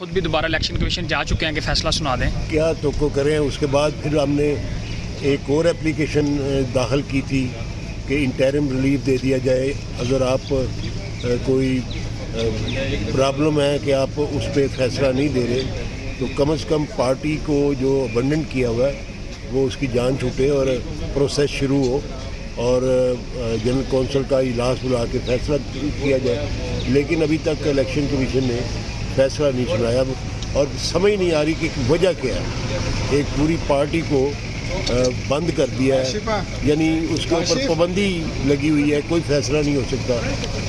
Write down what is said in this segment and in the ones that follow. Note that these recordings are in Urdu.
خود بھی دوبارہ الیکشن کمیشن جا چکے ہیں کہ فیصلہ سنا دیں. کیا توقع کریں. اس کے بعد پھر ہم نے ایک اور اپلیکیشن داخل کی تھی کہ انٹرم ریلیف دے دیا جائے. اگر آپ کوئی پرابلم ہے کہ آپ اس پہ فیصلہ نہیں دے رہے تو کم از کم پارٹی کو جو ابنڈنٹ کیا ہوا ہے وہ اس کی جان چھوٹے اور پروسیس شروع ہو اور جنرل کونسل کا اجلاس بلا کے فیصلہ کیا جائے. لیکن ابھی تک الیکشن کمیشن نے فیصلہ نہیں سنایا اور سمجھ نہیں آ رہی کہ وجہ کیا ہے. ایک پوری پارٹی کو بند کر دیا ہے, یعنی اس کے اوپر پابندی لگی ہوئی ہے, کوئی فیصلہ نہیں ہو سکتا.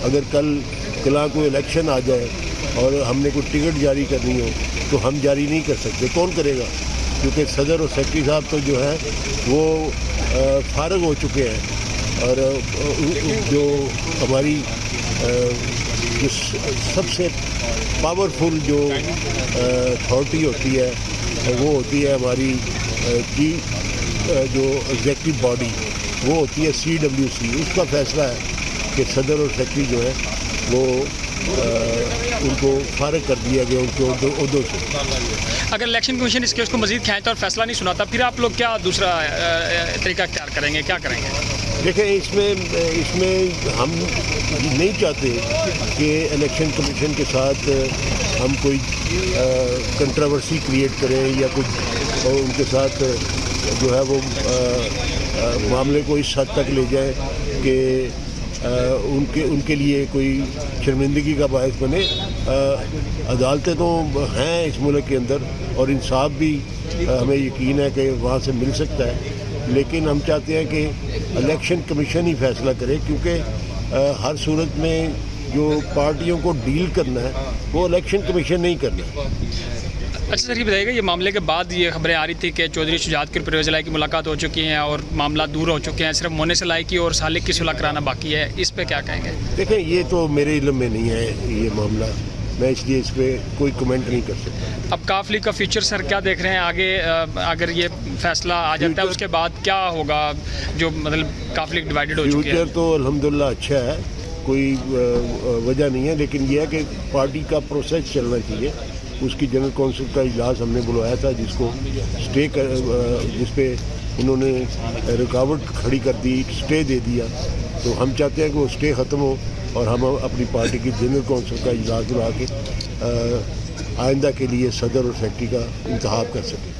اگر کل کوئی الیکشن آ جائے اور ہم نے کوئی ٹکٹ جاری کرنی ہو تو ہم جاری نہیں کر سکتے. کون کرے گا؟ کیونکہ صدر اور سیکرٹری صاحب تو جو ہیں وہ فارغ ہو چکے ہیں اور جو ہماری جو سب سے پاورفل جو اتھارٹی ہوتی ہے وہ ہوتی ہے ہماری جو ایگزیکٹو باڈی, وہ ہوتی ہے CWC. اس کا فیصلہ ہے کہ صدر اور سیکرٹری جو ہے وہ ان کو فارغ کر دیا گیا ان کے عہدوں سے. اگر الیکشن کمیشن اس کیس کو مزید کھینچتا اور فیصلہ نہیں سناتا پھر آپ لوگ کیا دوسرا طریقہ اختیار کریں گے, کیا کریں گے؟ دیکھیں اس میں ہم نہیں چاہتے کہ الیکشن کمیشن کے ساتھ ہم کوئی کنٹراورسی کریٹ کریں یا کچھ ان کے ساتھ جو ہے وہ معاملے کو اس حد تک لے جائیں کہ ان کے لیے کوئی شرمندگی کا باعث بنے. عدالتیں تو ہیں اس ملک کے اندر اور انصاف بھی ہمیں یقین ہے کہ وہاں سے مل سکتا ہے, لیکن ہم چاہتے ہیں کہ الیکشن کمیشن ہی فیصلہ کرے کیونکہ ہر صورت میں جو پارٹیوں کو ڈیل کرنا ہے وہ الیکشن کمیشن نہیں کرنا. اچھا سر, یہ بتائیے گا یہ معاملے کے بعد یہ خبریں آ رہی تھی کہ چودھری شجاعت کی اور پرویز الہی کی ملاقات ہو چکی ہیں اور معاملات دور ہو چکے ہیں, صرف مونس الہی کی اور سالک کی صلح کرانا باقی ہے, اس پہ کیا کہیں گے؟ دیکھیں یہ تو میرے علم میں نہیں ہے یہ معاملہ, میں اس لیے اس پہ کوئی کمنٹ نہیں کر سکتا. اب کاف لیگ کا فیوچر سر کیا دیکھ رہے ہیں آگے؟ اگر یہ فیصلہ آ جاتا ہے اس کے بعد کیا ہوگا؟ جو مطلب کاف لیگ ڈیوائیڈڈ ہو چکی ہے. فیوچر تو الحمدللہ اچھا ہے, کوئی وجہ نہیں ہے, لیکن یہ ہے کہ پارٹی کا پروسیس چلنا چاہیے. اس کی جنرل کونسل کا اجلاس ہم نے بلوایا تھا جس کو جس پہ انہوں نے رکاوٹ کھڑی کر دی, اسٹے دے دیا. تو ہم چاہتے ہیں کہ وہ اسٹے ختم ہو اور ہم اپنی پارٹی کی جنرل کونسل کا اجلاس بلا کے آئندہ کے لیے صدر اور سیکرٹری کا انتخاب کر سکیں.